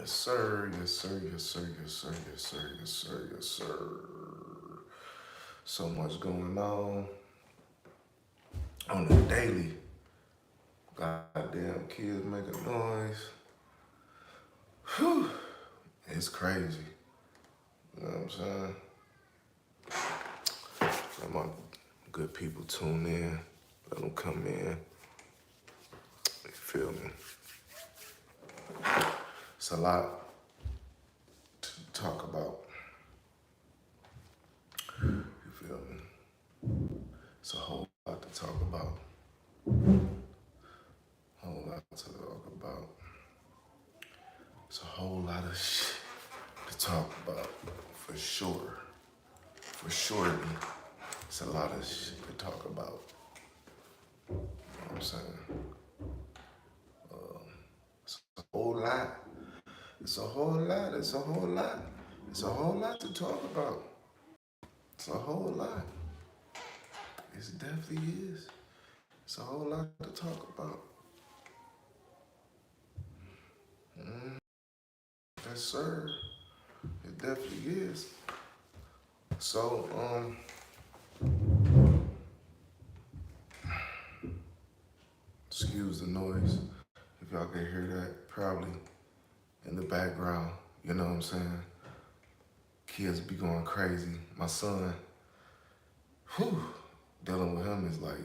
Yes, sir. Yes, sir. Yes, sir. Yes, sir. Yes, sir. Yes, sir. Yes, sir. So much going on the daily. Goddamn kids making noise. Whew. It's crazy. You know what I'm saying? Let my good people tune in. Let them come in. You feel me? It's a lot to talk about. You feel me? It's a whole lot to talk about. Whole lot to talk about. It's a whole lot of shit to talk about, for sure. For sure, it's a lot of shit to talk about. You know what I'm saying? It's a whole lot. It's a whole lot. It's a whole lot. It's a whole lot to talk about. It's a whole lot. It definitely is. It's a whole lot to talk about. Yes, sir. It definitely is. So, excuse the noise. If y'all can hear that, probably in the background. You know what I'm saying? Kids be going crazy. My son, whew, dealing with him is like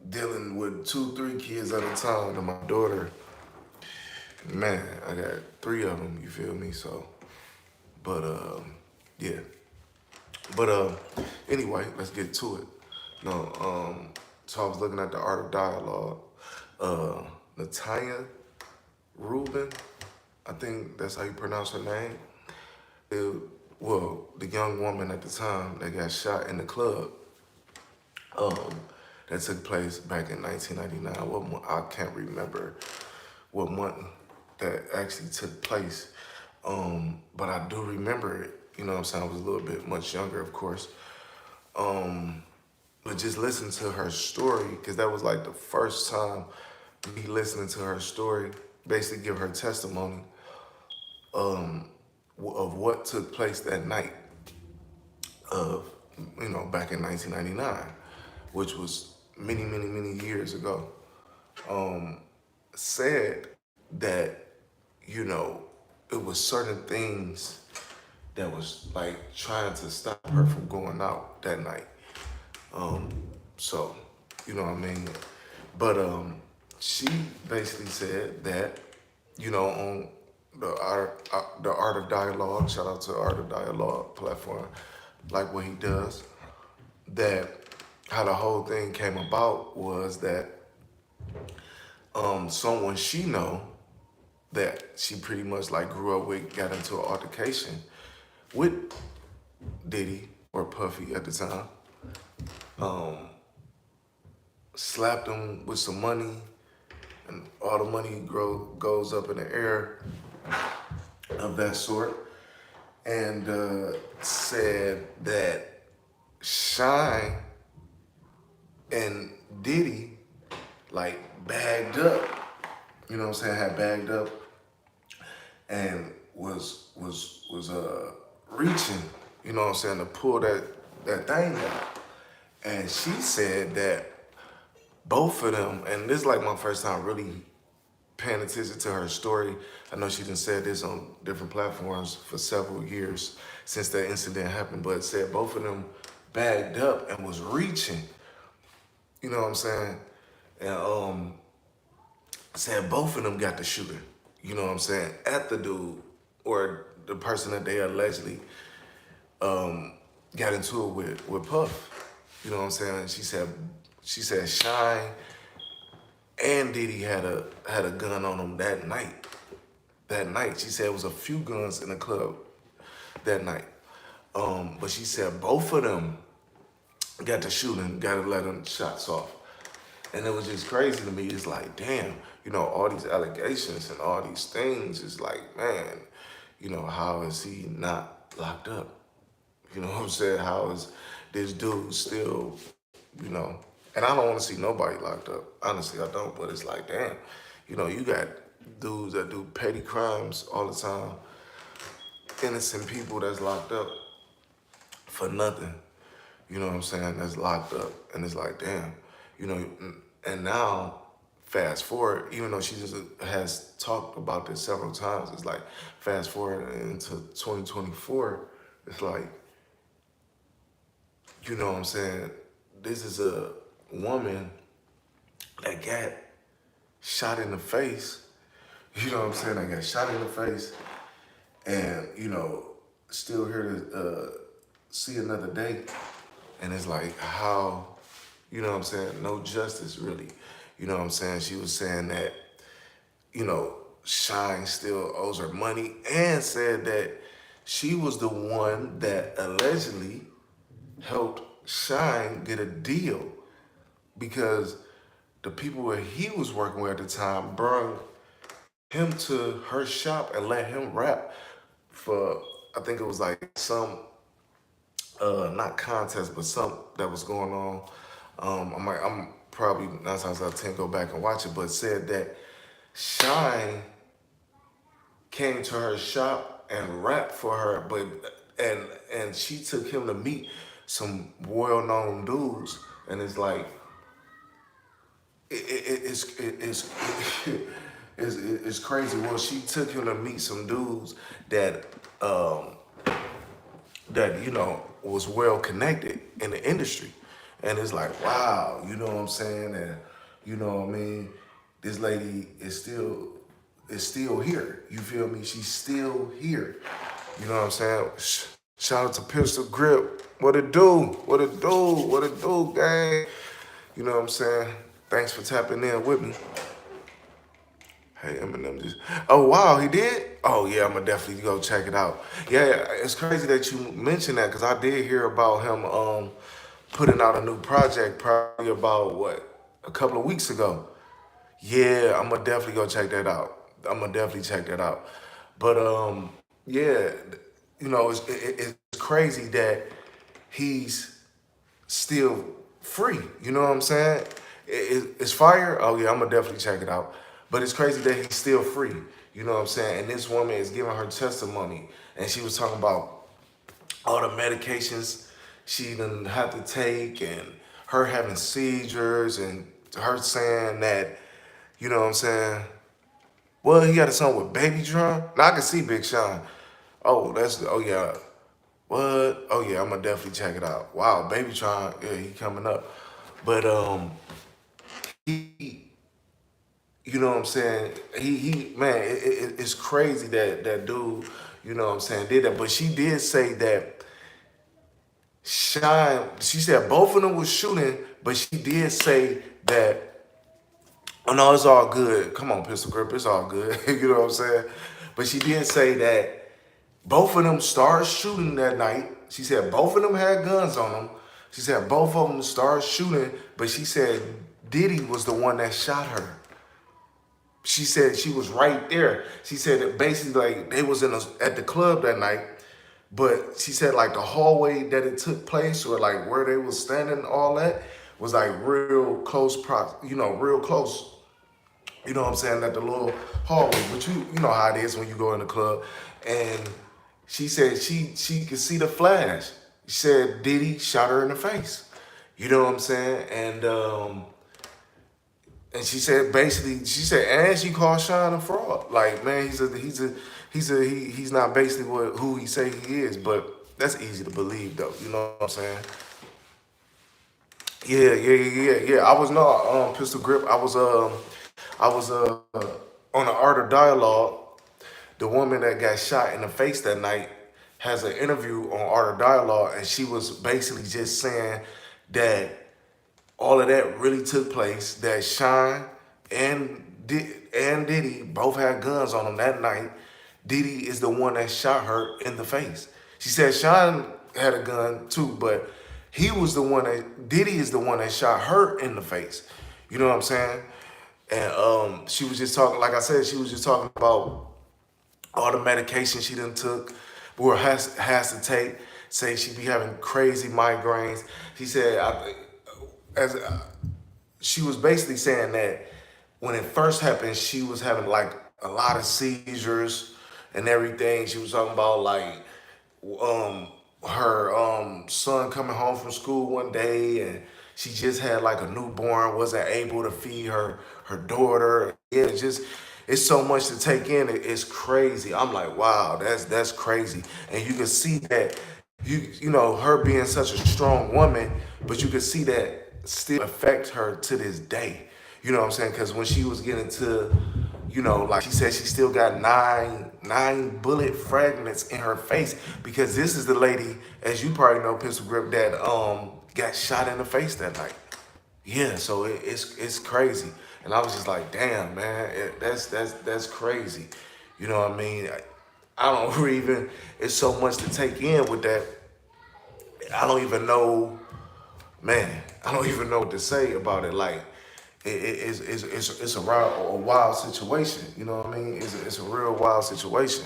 dealing with 2, 3 kids at a time. And my daughter, man, I got 3 of them, you feel me? So, but, yeah. But, anyway, let's get to it. No, so I was looking at the Art of Dialogue. Natania Reuben, I think that's how you pronounce her name. The young woman at the time that got shot in the club, um, that took place back in 1999. What month, I can't remember what month that actually took place, but I do remember it. You know what I'm saying? I was a little bit much younger, of course. But just listen to her story, because that was like the first time me listening to her story, basically give her testimony of what took place that night of, back in 1999, which was many, many, many years ago. Said that, you know, it was certain things that was like trying to stop her from going out that night. So, you know what I mean? But she basically said that, on the Art of Dialogue, shout out to the Art of Dialogue platform, like what he does, that how the whole thing came about was that someone she know that she pretty much like grew up with got into an altercation with Diddy or Puffy at the time, slapped him with some money, and all the money goes up in the air of that sort, and said that Shyne and Diddy like bagged up, you know what I'm saying, had bagged up and was reaching, you know what I'm saying, to pull that thing out. And she said that both of them, and this is like my first time really paying attention to her story. I know she done said this on different platforms for several years since that incident happened, but said both of them bagged up and was reaching, you know what I'm saying? And said both of them got the shooter, you know what I'm saying, at the dude or the person that they allegedly got into it with Puff. You know what I'm saying? She said Shyne and Diddy had a gun on him that night. That night. She said it was a few guns in the club that night. But she said both of them got to shooting, got to let them shots off. And it was just crazy to me. It's like, damn, all these allegations and all these things. It's like, man, how is he not locked up? You know what I'm saying? How is this dude still, you know? And I don't want to see nobody locked up. Honestly, I don't. But it's like, damn, you got dudes that do petty crimes all the time, innocent people that's locked up for nothing. You know what I'm saying? That's locked up, and it's like, damn, you know. And now, fast forward, even though she just has talked about this several times, it's like fast forward into 2024. It's like, you know what I'm saying? This is a woman that got shot in the face. You know what I'm saying? I got shot in the face, and still here to see another day. And it's like, how, you know what I'm saying? No justice, really. You know what I'm saying? She was saying that, Shyne still owes her money, and said that she was the one that allegedly helped Shyne get a deal, because the people where he was working with at the time brought him to her shop and let him rap for, I think it was like some not contest, but something that was going on. I'm probably 9 times out of 10 go back and watch it, but said that Shine came to her shop and rapped for her, but and she took him to meet some well-known dudes, and it's like it's crazy. Well, she took him to meet some dudes that um, was well connected in the industry, and it's like, wow, you know what I'm saying? And you know what I mean, this lady is still here. You feel me? She's still here. You know what I'm saying? Shout out to Pistol Grip. What it do? What it do? What it do, gang? You know what I'm saying? Thanks for tapping in with me. Hey, Eminem just. Oh wow, he did. Oh yeah, I'm gonna definitely go check it out. Yeah, it's crazy that you mentioned that, because I did hear about him putting out a new project probably about a couple of weeks ago. Yeah, I'm gonna definitely go check that out. I'm gonna definitely check that out. But yeah, it's crazy that he's still free. You know what I'm saying? It's fire. Oh yeah, I'm gonna definitely check it out. But it's crazy that he's still free. You know what I'm saying? And this woman is giving her testimony, and she was talking about all the medications she didn't have to take, and her having seizures, and her saying that, you know what I'm saying? Well, he got a song with Baby Tron. Now I can see Big Sean. Oh yeah. What? Oh yeah, I'm gonna definitely check it out. Wow, Baby Tron, yeah, he coming up. But he, you know what I'm saying? He man, it's crazy that that dude, you know what I'm saying, did that. But she did say that Shine, she said both of them was shooting, but she did say that, oh no, it's all good. Come on, Pistol Grip, it's all good. You know what I'm saying? But she did say that both of them started shooting that night. She said both of them had guns on them. She said both of them started shooting, but she said Diddy was the one that shot her. She said she was right there. She said that basically like they was at the club that night, but she said like the hallway that it took place, or like where they was standing, and all that was like real close, real close. You know what I'm saying? At the little hallway, but you know how it is when you go in the club. And she said she could see the flash. She said Diddy shot her in the face. You know what I'm saying? And she said basically, she said, and she called Sean a fraud. Like, man, he's not basically who he say he is, but that's easy to believe though. You know what I'm saying? Yeah. I was not Pistol Grip. I was on the Art of Dialogue. The woman that got shot in the face that night has an interview on Art of Dialogue, and she was basically just saying that all of that really took place. That Shine and Diddy both had guns on them that night. Diddy is the one that shot her in the face. She said Shine had a gun too, but Diddy is the one that shot her in the face. You know what I'm saying? And she was just talking, like I said, she was just talking about all the medication she done took, or has to take. Say she be having crazy migraines. She said, as she was basically saying that when it first happened, she was having like a lot of seizures and everything. She was talking about like um her son coming home from school one day and she just had like a newborn, wasn't able to feed her daughter. Yeah, it's so much to take in. It's crazy. I'm like, wow, that's crazy. And you can see that you know her being such a strong woman, but you can see that still affect her to this day. You know what I'm saying? Because when she was getting to, you know, like she said, she still got nine bullet fragments in her face because this is the lady, as you probably know, Pistol Grip, that got shot in the face that night. Yeah, so it's crazy, and I was just like, damn, man, that's crazy. You know what I mean? I don't even. It's so much to take in with that. I don't even know, man. I don't even know what to say about it. Like, it's a wild situation. You know what I mean? It's a real wild situation.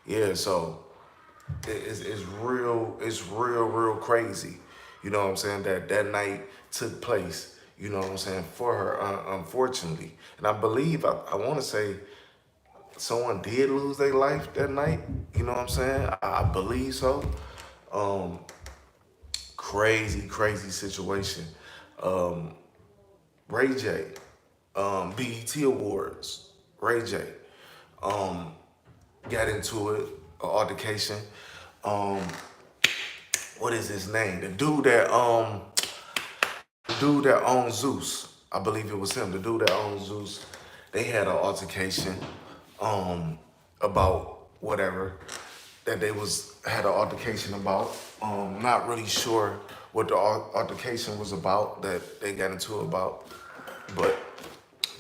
Yeah, so it's real. It's real crazy. You know what I'm saying? That night took place. You know what I'm saying for her, unfortunately. And I believe I want to say someone did lose their life that night. You know what I'm saying? I believe so. Um, crazy situation. Um, Ray J, BET Awards. Ray J, um, got into it, an altercation. Um, what is his name? The dude that owns Zeus. I believe it was him. The dude that owns Zeus. They had an altercation about whatever that they was had an altercation about. Not really sure what the altercation was about that they got into about, but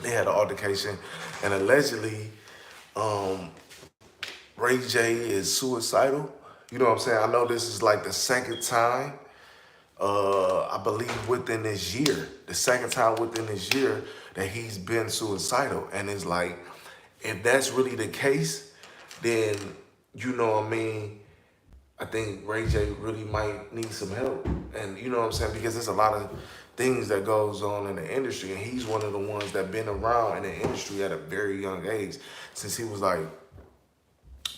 they had an altercation, and allegedly, um, Ray J is suicidal. You know what I'm saying? I know this is like the second time, I believe within this year, the second time within this year that he's been suicidal. And it's like, if that's really the case, then, you know what I mean, I think Ray J really might need some help. And you know what I'm saying? Because there's a lot of things that goes on in the industry. And he's one of the ones that been around in the industry at a very young age, since he was like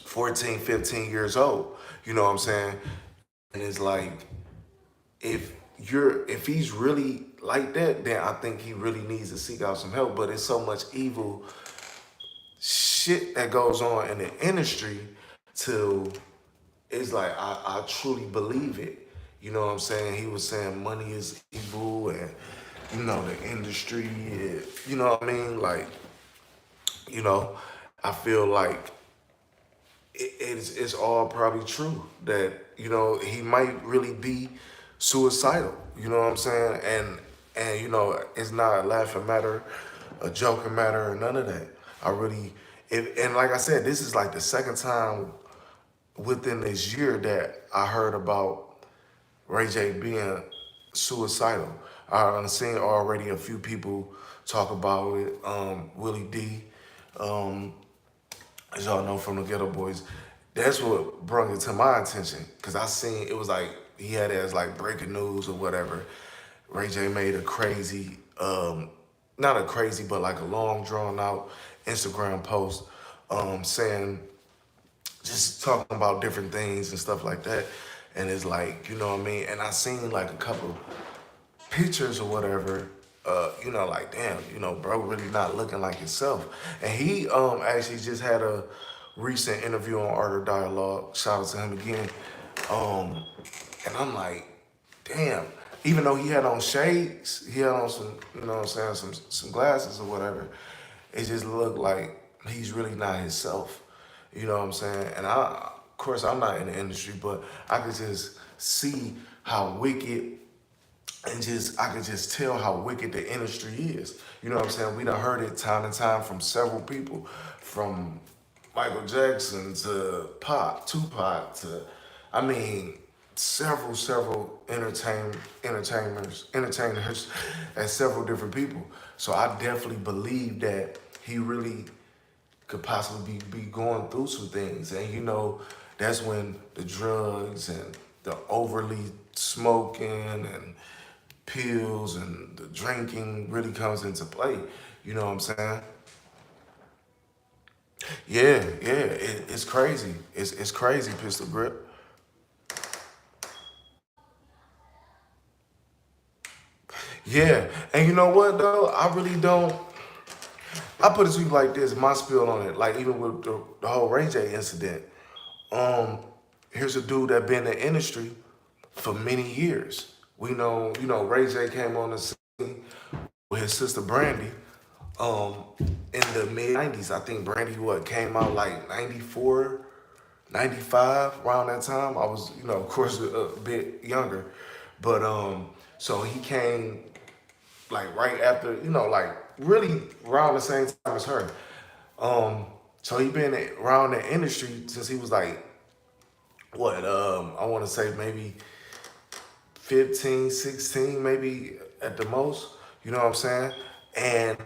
14, 15 years old. You know what I'm saying? And it's like, if he's really like that, then I think he really needs to seek out some help. But it's so much evil shit that goes on in the industry to it's like I truly believe it. You know what I'm saying? He was saying money is evil and you know the industry you know what I mean? Like, you know, I feel like it's all probably true that you know he might really be suicidal. You know what I'm saying? And you know it's not a laughing matter, a joking matter, or none of that. I really, and like I said, this is like the second time within this year that I heard about Ray J being suicidal. I've seen already a few people talk about it. Willie D. Um, as y'all know from the Ghetto Boys, that's what brought it to my attention. Cause I seen it was like he had it as like breaking news or whatever. Ray J made a crazy, not a crazy, but like a long drawn out Instagram post saying, just talking about different things and stuff like that. And it's like, you know what I mean? And I seen like a couple pictures or whatever, you know, like damn, you know, bro, really not looking like himself. And he actually just had a recent interview on Art or Dialogue. Shout out to him again. And I'm like, damn. Even though he had on shades, he had on some, you know what I'm saying, some glasses or whatever. It just looked like he's really not himself. You know what I'm saying? And of course, I'm not in the industry, but I could just see how wicked and just I could just tell how wicked the industry is. You know what I'm saying? We done heard it time and time from several people, from Michael Jackson to Pop, Tupac to, I mean, several entertainers, and several different people. So I definitely believe that he really could possibly be going through some things. And you know, that's when the drugs and the overly smoking and pills and the drinking really comes into play. You know what I'm saying? It's crazy. It's crazy, Pistol Grip. Yeah, and you know what though? I really don't. I put it to you like this. My spill on it, like even with the whole Ray J incident. Um, Here's a dude that been in the industry for many years. We know, Ray J came on the scene with his sister Brandy. Um, in the mid '90s, I think Brandy what came out like '94, '95 around that time. I was, of course, a bit younger, but so he came like right after, like really around the same time as her. Um, so he been around the industry since he was like what I want to say maybe 15, 16, maybe at the most. You know what I'm saying? And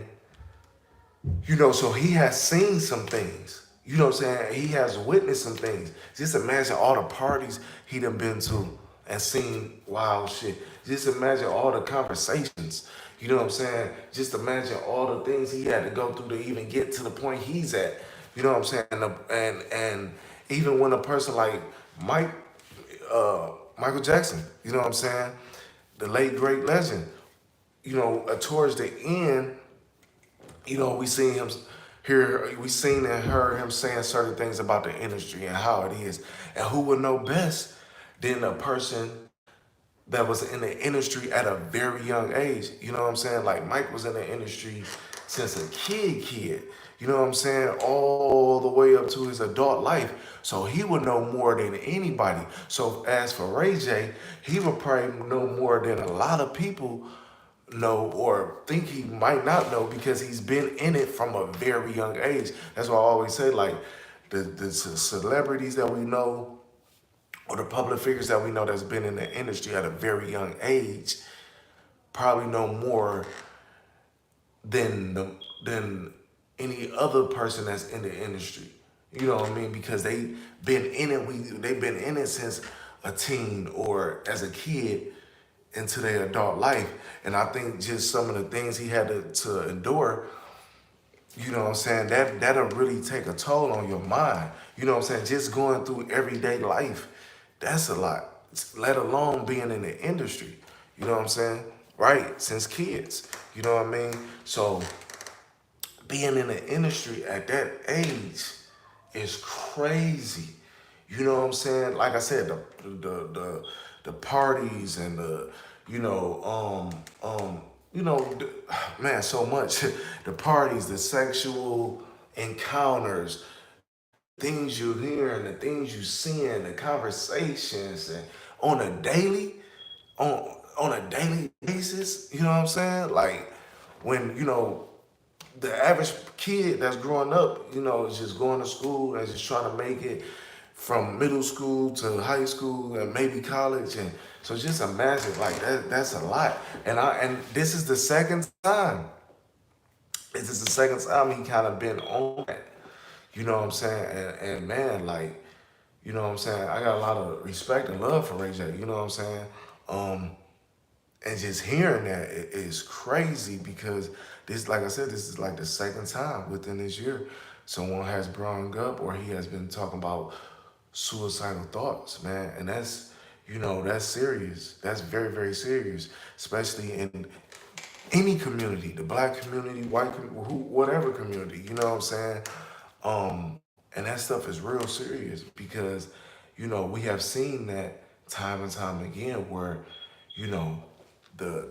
so he has seen some things. You know what I'm saying? He has witnessed some things. Just imagine all the parties he done been to and seen wild shit. Just imagine all the conversations. You know what I'm saying? Just imagine all the things he had to go through to even get to the point he's at. You know what I'm saying? And even when a person like Mike, Michael Jackson, you know what I'm saying? The late great legend. Towards the end, we seen him here, we seen and heard him saying certain things about the industry and how it is. And who would know best than a person that was in the industry at a very young age? You know what I'm saying? Like Mike was in the industry since a kid. You know what I'm saying? All the way up to his adult life. So he would know more than anybody. So as for Ray J, he would probably know more than a lot of people know or think he might not know because he's been in it from a very young age. That's why I always say like the celebrities that we know or the public figures that we know that's been in the industry at a very young age probably know more than than any other person that's in the industry. You know what I mean? Because been in it. They've been in it since a teen or as a kid into their adult life. And I think just some of the things he had to endure, you know what I'm saying, that'll really take a toll on your mind. You know what I'm saying? Just going through everyday life, that's a lot. Let alone being in the industry. You know what I'm saying? Right, since kids. You know what I mean? So being in the industry at that age is crazy. You know what I'm saying? Like I said, the parties and the you know man, so much. The parties, the sexual encounters, things you hear and the things you seeing, the conversations, and on a daily on a daily basis. You know what I'm saying? Like when the average kid that's growing up, is just going to school and just trying to make it from middle school to high school and maybe college. And so just imagine like that's a lot. And this is the second time. This is the second time he kind of been on that. You know what I'm saying? And man, like, you know what I'm saying? I got a lot of respect and love for Ray J. You know what I'm saying? Um, and just hearing that is crazy because this, like I said, this is like the second time within this year someone has brought up or he has been talking about suicidal thoughts, man. And that's serious. That's very, very serious, especially in any community, the black community, white community, whatever community, you know what I'm saying? And that stuff is real serious because, we have seen that time and time again where, you know,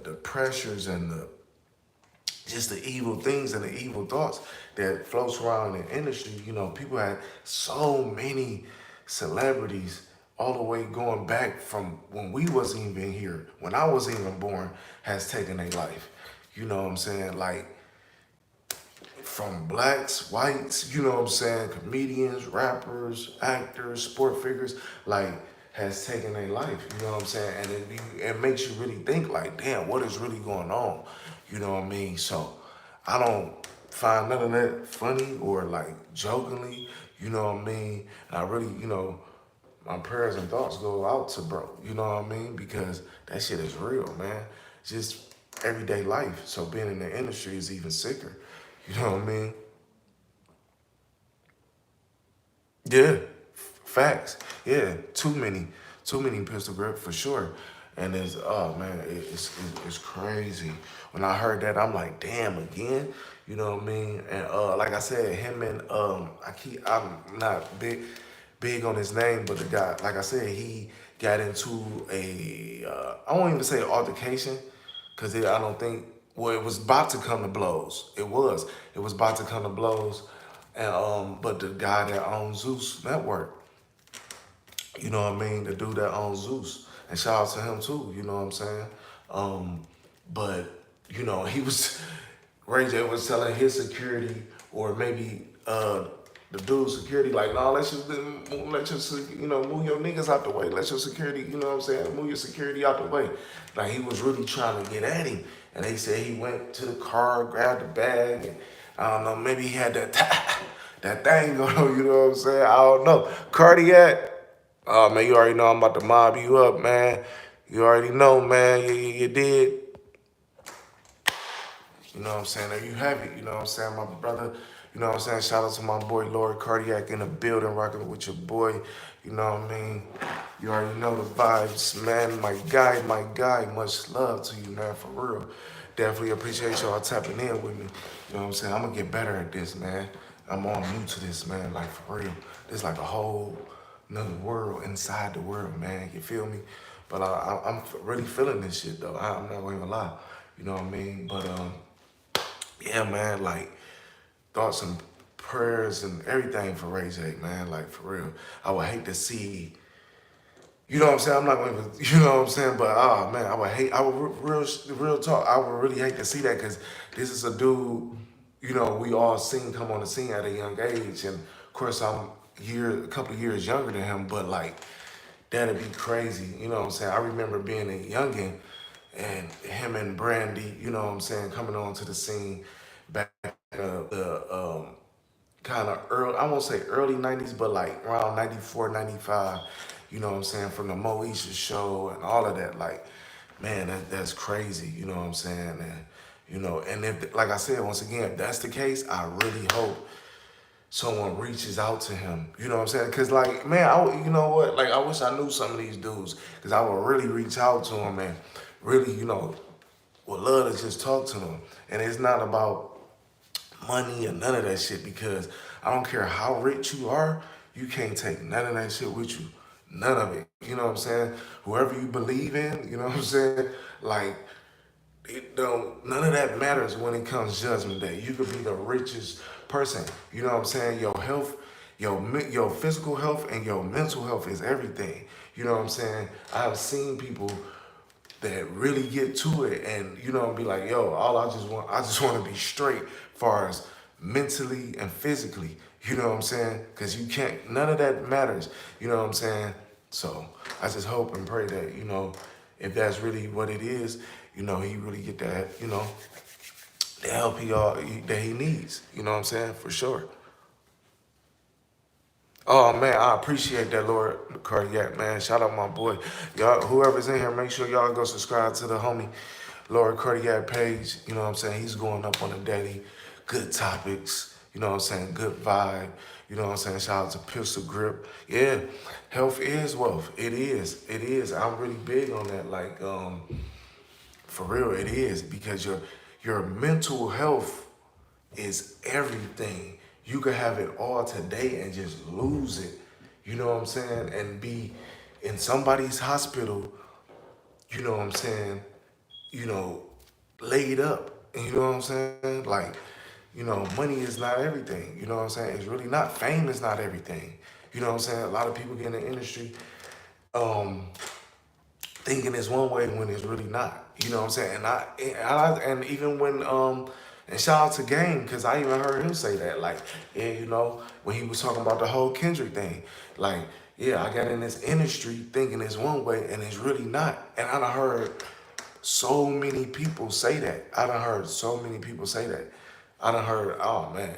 the pressures and the just the evil things and the evil thoughts that floats around in the industry. People had so many celebrities all the way going back from when we wasn't even here, when I wasn't even born, has taken their life. You know what I'm saying? Like from blacks, whites, you know what I'm saying, comedians, rappers, actors, sport figures, like has taken their life, you know what I'm saying? And it makes you really think like, damn, what is really going on? You know what I mean? So I don't find none of that funny or like jokingly, you know what I mean? And I really, my prayers and thoughts go out to bro, you know what I mean? Because that shit is real, man. Just everyday life. So being in the industry is even sicker. You know what I mean? Yeah, facts. Yeah, too many pistol grip for sure. And it's oh man, it's crazy. When I heard that, I'm like, damn, again. You know what I mean? And like I said, him and I'm not big on his name, but the guy, like I said, he got into I won't even say altercation, because I don't think, well, it was about to come to blows. It was about to come to blows. And but the guy that owns Zeus Network, you know what I mean, the dude that owns Zeus, and shout out to him too, you know what I'm saying? But you know, he was Ray J was telling his security, or maybe the dude's security, like, no, you know, move your niggas out the way. Let your security, you know what I'm saying, move your security out the way. Like, he was really trying to get at him. And they said he went to the car, grabbed the bag, and I don't know, maybe he had that that thing going on, you know what I'm saying? I don't know. Cardiac, oh man, you already know I'm about to mob you up, man. You already know, man. You did. You know what I'm saying? There you have it. You know what I'm saying? My brother, you know what I'm saying? Shout out to my boy Lord Cardiac in the building, rocking with your boy. You know what I mean? You already know the vibes, man. My guy. Much love to you, man, for real. Definitely appreciate y'all tapping in with me. You know what I'm saying? I'm gonna get better at this, man. I'm all new to this, man. Like, for real. This like a whole another world inside the world, man. You feel me? But I'm really feeling this shit, though. I'm not gonna even lie. You know what I mean? But yeah, man, like, thoughts and prayers and everything for Ray J, man, like, for real. I would hate to see, you know what I'm saying? I'm not going to, you know what I'm saying? But, oh, man, real talk, I would really hate to see that, because this is a dude, you know, we all seen come on the scene at a young age. And, of course, I'm a couple of years younger than him, but, like, that'd be crazy. You know what I'm saying? I remember being a youngin' and him and Brandy, you know what I'm saying, coming onto the scene back in the kind of early, I won't say early 90s, but like around 94, 95, you know what I'm saying, from the Moesha show and all of that. Like, man, that's crazy, you know what I'm saying? And, you know, and if, like I said, once again, if that's the case, I really hope someone reaches out to him. You know what I'm saying? Because, like, man, you know what? Like, I wish I knew some of these dudes, because I would really reach out to them and really, you know, would love to just talk to them. And it's not about money or none of that shit, because I don't care how rich you are, you can't take none of that shit with you. None of it. You know what I'm saying? Whoever you believe in, you know what I'm saying? Like, it don't, none of that matters when it comes judgment day. You could be the richest person. You know what I'm saying? Your health, your physical health and your mental health is everything. You know what I'm saying? I've seen people that really get to it, and you know, be like, yo, I just want to be straight, far as mentally and physically. You know what I'm saying? Because you can't, none of that matters. You know what I'm saying? So I just hope and pray that, you know, if that's really what it is, you know, he really get that, you know, the help that he needs. You know what I'm saying? For sure. Oh man, I appreciate that, Lord Cardiac, man. Shout out my boy. Y'all, whoever's in here, make sure y'all go subscribe to the homie Lord Cardiac page. You know what I'm saying? He's going up on the daily. Good topics. You know what I'm saying? Good vibe. You know what I'm saying? Shout out to Pistol Grip. Yeah, health is wealth. It is. It is. I'm really big on that. Like, for real, it is, because your mental health is everything. You could have it all today and just lose it. You know what I'm saying? And be in somebody's hospital, you know what I'm saying, you know, laid up. And you know what I'm saying? Like, you know, money is not everything. You know what I'm saying? It's really not. Fame is not everything. You know what I'm saying? A lot of people get in the industry um, thinking it's one way when it's really not. You know what I'm saying? And even when and shout out to Game, because I even heard him say that. Like, yeah, you know, when he was talking about the whole Kendrick thing, like, yeah, I got in this industry thinking it's one way and it's really not. And I done heard so many people say that. I done heard so many people say that. I done heard, oh man,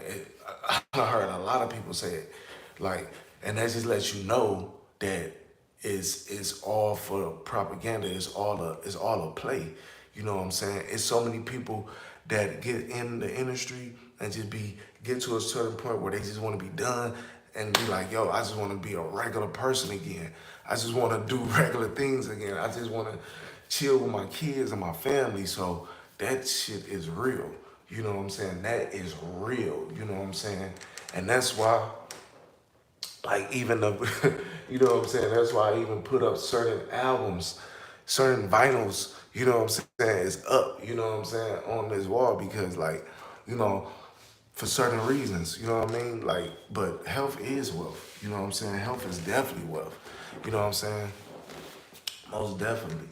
I done heard a lot of people say it. Like, and that just lets you know that it's all for propaganda. It's all a play. You know what I'm saying? It's so many people that get in the industry and just get to a certain point where they just want to be done, and be like, yo, I just want to be a regular person again. I just want to do regular things again. I just want to chill with my kids and my family. So that shit is real. You know what I'm saying? That is real. You know what I'm saying? And that's why, like, even the, you know what I'm saying? That's why I even put up certain albums, certain vinyls, you know what I'm saying, is up, you know what I'm saying, on this wall because, like, you know, for certain reasons, you know what I mean? Like, but health is wealth, you know what I'm saying? Health is definitely wealth, you know what I'm saying? Most definitely.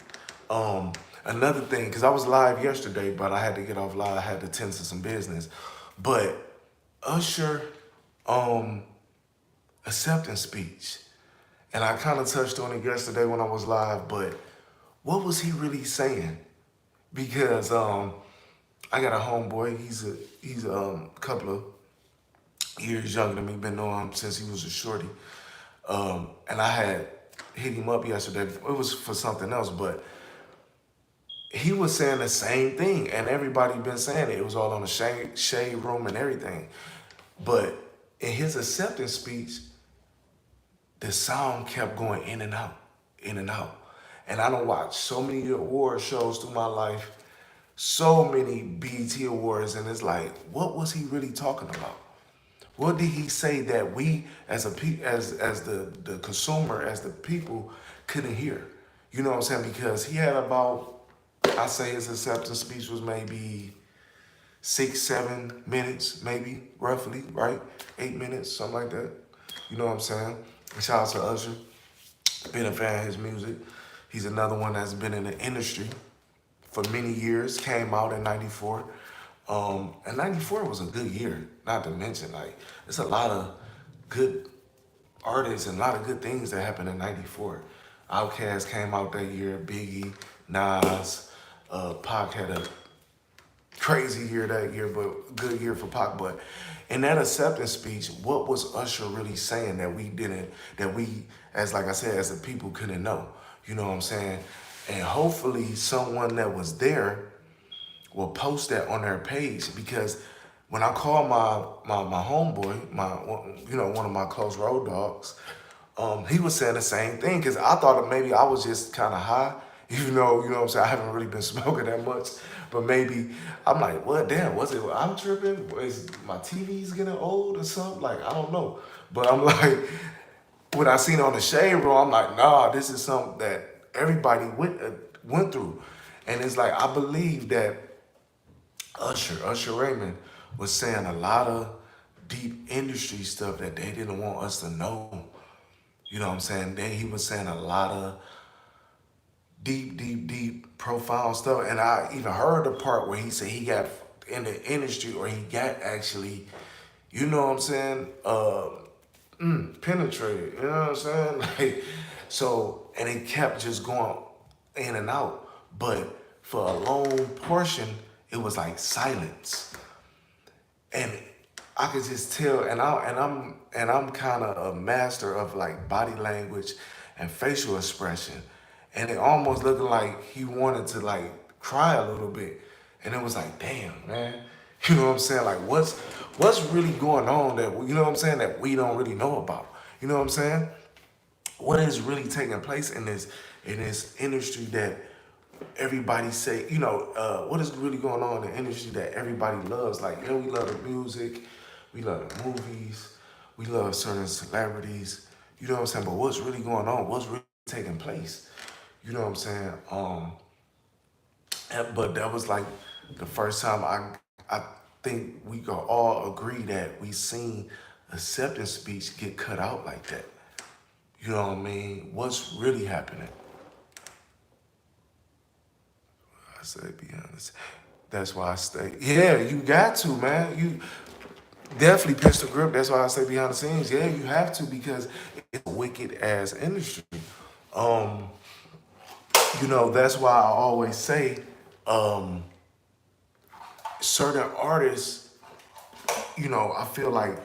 Um, Another thing, because I was live yesterday, but I had to get off live. I had to tend to some business. But Usher, um, acceptance speech, and I kind of touched on it yesterday when I was live. But what was he really saying? Because I got a homeboy. He's a couple of years younger than me. Been knowing him since he was a shorty. And I had hit him up yesterday. It was for something else, but he was saying the same thing, and everybody been saying it. It was all on the shade room and everything. But in his acceptance speech, the sound kept going in and out, in and out. And I don't watch so many award shows through my life, so many BET awards, and it's like, what was he really talking about? What did he say that we as as the consumer, as the people, couldn't hear? You know what I'm saying? Because he had about, I say his acceptance speech was maybe 6, 7 minutes, maybe roughly, right? 8 minutes, something like that. You know what I'm saying? Shout out to Usher. Been a fan of his music. He's another one that's been in the industry for many years. Came out in '94. And '94 was a good year. Not to mention, like, it's a lot of good artists and a lot of good things that happened in '94. Outkast came out that year. Biggie, Nas, Pac had a crazy year that year, but good year for Pac. But in that acceptance speech, what was Usher really saying that we didn't, that we, as like I said, as the people couldn't know? You know what I'm saying? And hopefully someone that was there will post that on their page because when I call my homeboy, one of my close road dogs, he was saying the same thing because I thought that maybe I was just kind of high, you know what I'm saying? I haven't really been smoking that much, but maybe I'm like, what? Damn, was it? I'm tripping? Is my TV's getting old or something? Like, I don't know, but I'm like, when I seen it on the shade room, I'm like, nah, this is something that everybody went through, and it's like I believe that Usher Raymond was saying a lot of deep industry stuff that they didn't want us to know. You know what I'm saying? Then he was saying a lot of deep, profound stuff. And I even heard the part where he said he got in the industry or he got actually, you know what I'm saying, penetrated. You know what I'm saying? Like, so, and it kept just going in and out. But for a long portion, it was like silence. And I could just tell, and I'm kind of a master of like body language and facial expression, and it almost looked like he wanted to like cry a little bit, and it was like, damn, man, you know what I'm saying? Like, what's really going on that you know what I'm saying that we don't really know about? You know what I'm saying? What is really taking place in this industry that everybody say, what is really going on in the industry that everybody loves? Like, we love the music, we love the movies, we love certain celebrities, you know what I'm saying? But what's really going on? What's really taking place? You know what I'm saying? But that was like the first time I think we could all agree that we seen acceptance speech get cut out like that. You know what I mean? What's really happening? I say be honest. That's why I stay. Yeah, you got to, man. You definitely pistol grip. That's why I say behind the scenes. Yeah, you have to because it's a wicked ass industry. Um, that's why I always say certain artists, I feel like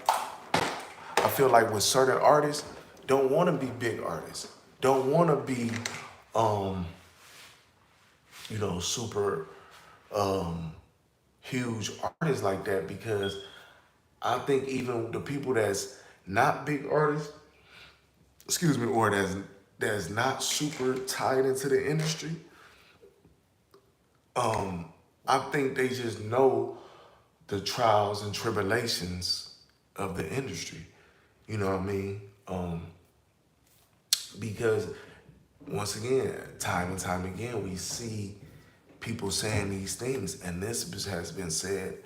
with certain artists don't want to be big artists. Don't want to be super huge artists like that because I think even the people that's not big artists, excuse me, or that's not super tied into the industry, I think they just know the trials and tribulations of the industry. You know what I mean? Because once again, time and time again, we see people saying these things, and this has been said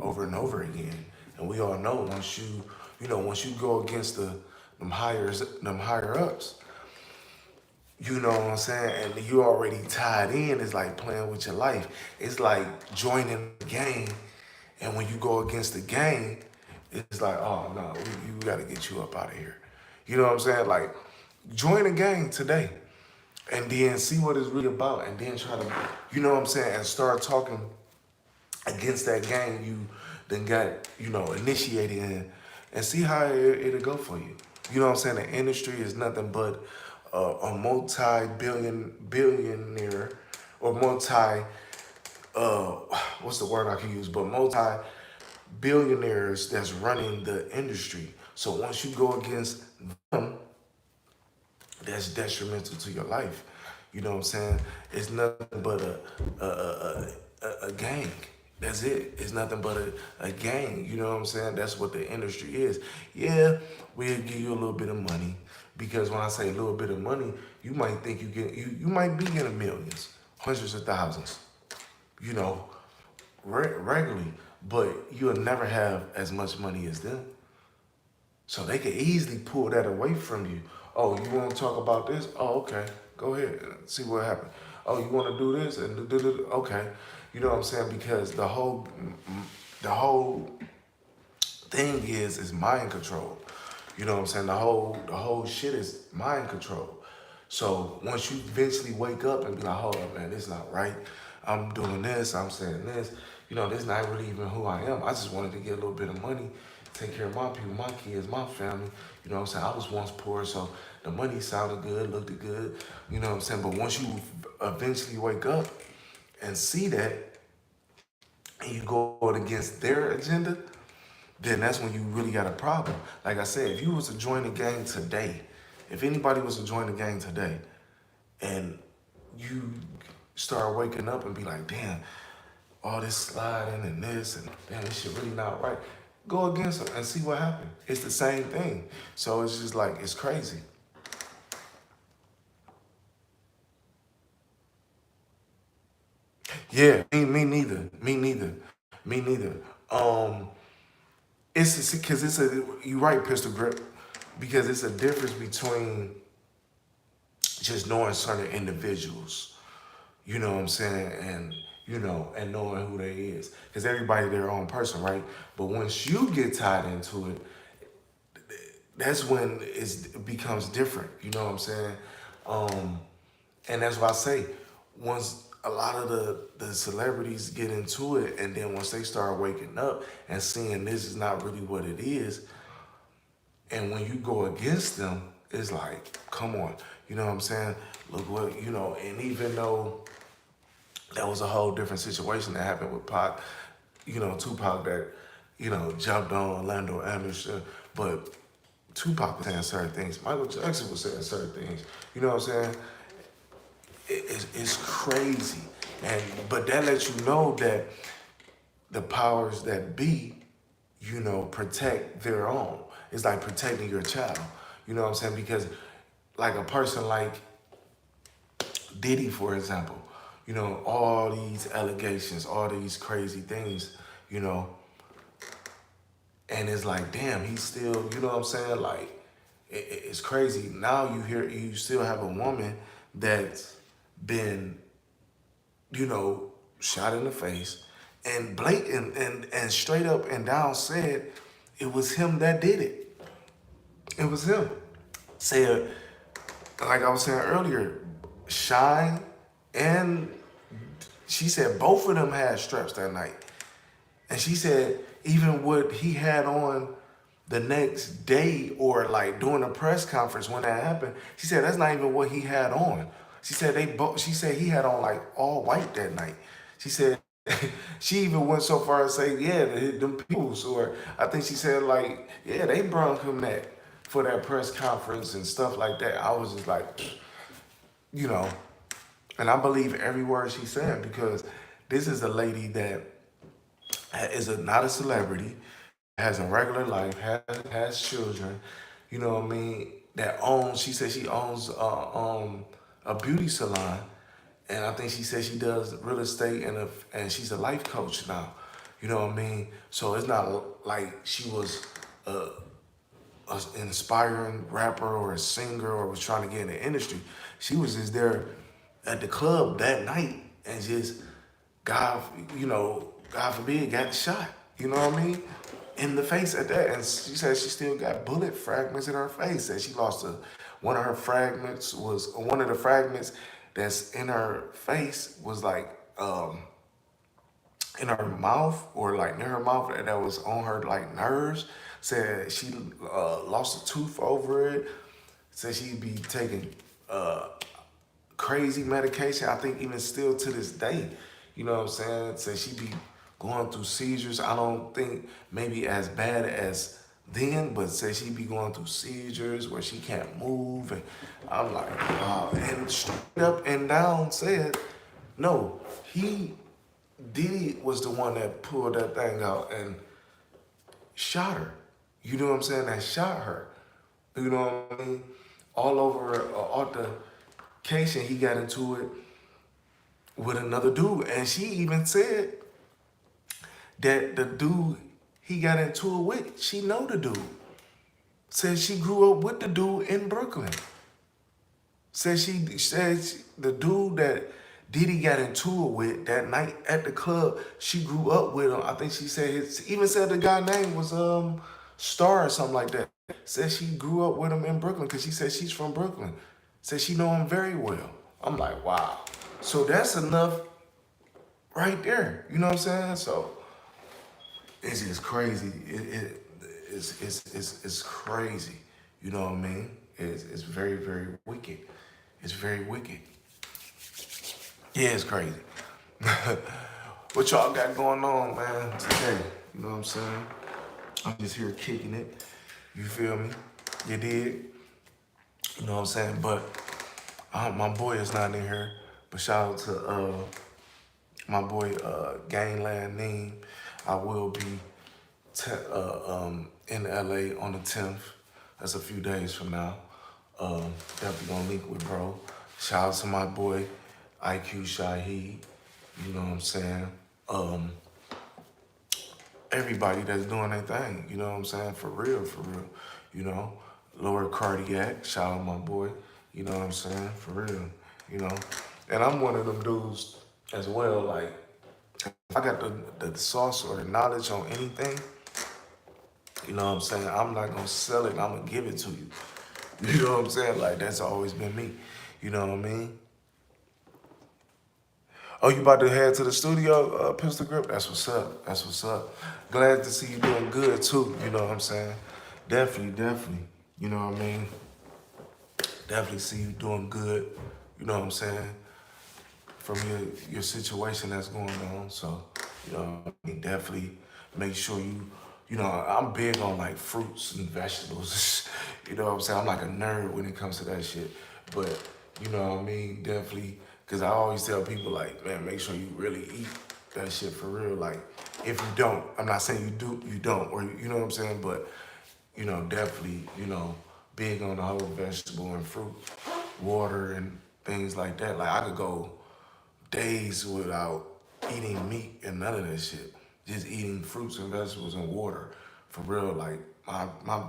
over and over again. And we all know once you go against them higher ups, you know what I'm saying, and you already tied in. It's like playing with your life. It's like joining the game, and when you go against the game, it's like, oh no, we got to get you up out of here. You know what I'm saying? Like, join a gang today and then see what it's really about and then try to, you know what I'm saying, and start talking against that gang you then got, initiated in, and see how it'll go for you. You know what I'm saying? The industry is nothing but a billionaire or uh, what's the word I can use, but multi-billionaires that's running the industry. So once you go against them, that's detrimental to your life. You know what I'm saying? It's nothing but a gang. That's it. It's nothing but a gang. You know what I'm saying? That's what the industry is. Yeah, we'll give you a little bit of money. Because when I say a little bit of money, you might think you might be getting millions, hundreds of thousands, you know, regularly. But you'll never have as much money as them. So they could easily pull that away from you. Oh, you want to talk about this? Oh, okay. Go ahead and see what happened. Oh, you want to do this and okay. You know what I'm saying? Because the whole thing is mind control. You know what I'm saying? The whole shit is mind control. So once you eventually wake up and be like, hold up, man, this is not right. I'm doing this, I'm saying this. This is not really even who I am. I just wanted to get a little bit of money, take care of my people, my kids, my family. You know what I'm saying? I was once poor, so the money sounded good, looked good. You know what I'm saying? But once you eventually wake up and see that, and you go against their agenda, then that's when you really got a problem. Like I said, if you was to join the gang today, if anybody was to join the gang today, and you start waking up and be like, damn, all this sliding and this and damn, this shit really not right. Go against them and see what happens. It's the same thing. So it's just like, it's crazy. Yeah, me neither. Me neither. Me neither. It's because you right, pistol grip, because it's a difference between just knowing certain individuals. You know what I'm saying? And knowing who they is. Because everybody their own person, right? But once you get tied into it, that's when it becomes different. You know what I'm saying? Um, and that's why I say, once a lot of the celebrities get into it, and then once they start waking up and seeing this is not really what it is, and when you go against them, it's like, come on. You know what I'm saying? Look what, and even though that was a whole different situation that happened with Pac, Tupac that, jumped on Orlando Anderson, but Tupac was saying certain things. Michael Jackson was saying certain things. You know what I'm saying? It's crazy. But that lets you know that the powers that be, protect their own. It's like protecting your child. You know what I'm saying? Because like a person like Diddy, for example, all these allegations, all these crazy things, you know, and it's like, damn, he's still, you know what I'm saying? Like, it's crazy. Now you still have a woman that's been, shot in the face and blatant and straight up and down said it was him that did it. It was him. Said, like I was saying earlier, Shyne and she said both of them had straps that night. And she said even what he had on the next day or like during a press conference when that happened, she said that's not even what he had on. She said he had on like all white that night. She said She even went so far as say, yeah, them peoples, or I think she said like, yeah, they brung him that for that press conference and stuff like that. I was just like, you know, and I believe every word she said because this is a lady that is not a celebrity, has a regular life, has children, you know what I mean, that owns, she said she owns a beauty salon. And I think she said she does real estate and she's a life coach now. You know what I mean? So it's not like she was an inspiring rapper or a singer or was trying to get in the industry. She was just there at the club that night and just God, God forbid, got shot. You know what I mean? In the face at that. And she said she still got bullet fragments in her face. That she lost one of her fragments was one of the fragments that's in her face was like in her mouth or like near her mouth that was on her like nerves. Said she lost a tooth over it. Said she'd be taking crazy medication. I think even still to this day, you know what I'm saying? Said she be going through seizures. I don't think maybe as bad as then, but said she be going through seizures where she can't move. And I'm like, wow. And straight up and down said, no, Diddy was the one that pulled that thing out and shot her. You know what I'm saying? That shot her. You know what I mean? All over altercation, he got into it with another dude. And she even said that the dude he got into it with, she know the dude. Said she grew up with the dude in Brooklyn. Said the dude that Diddy got into it with that night at the club, she grew up with him. I think she said even said the guy name was Star or something like that. Said she grew up with him in Brooklyn because she said she's from Brooklyn. Said she know him very well. I'm like, wow. So that's enough right there. You know what I'm saying? So it's just crazy. It's crazy. You know what I mean? It's very, very wicked. It's very wicked. Yeah, it's crazy. What y'all got going on, man, today? You know what I'm saying? I'm just here kicking it. You feel me? You did? You know what I'm saying? But my boy is not in here. But shout out to my boy Gangland Neem. I will be in LA on the 10th. That's a few days from now. Definitely gonna link with bro. Shout out to my boy IQ Shaheed. You know what I'm saying? Everybody that's doing their thing. You know what I'm saying? For real, for real. You know, Lord Cardiac. Shout out my boy. You know what I'm saying? For real. You know, and I'm one of them dudes as well. Like, if I got the sauce or the knowledge on anything, you know what I'm saying? I'm not gonna sell it. I'm gonna give it to you. You know what I'm saying? Like, that's always been me. You know what I mean? Oh, you about to head to the studio, Pistol Grip? That's what's up. That's what's up. Glad to see you doing good too. You know what I'm saying? Definitely, definitely. You know what I mean? Definitely see you doing good. You know what I'm saying? From your situation that's going on. So, you know, I mean, definitely make sure you know, I'm big on like fruits and vegetables. You know what I'm saying? I'm like a nerd when it comes to that shit. But, you know what I mean? Definitely, because I always tell people like, man, make sure you really eat that shit for real. Like, if you don't, I'm not saying you do, you don't, or you know what I'm saying? But, you know, definitely, you know, big on the whole vegetable and fruit, water and things like that. Like, I could go days without eating meat and none of that shit. Just eating fruits and vegetables and water. For real, like my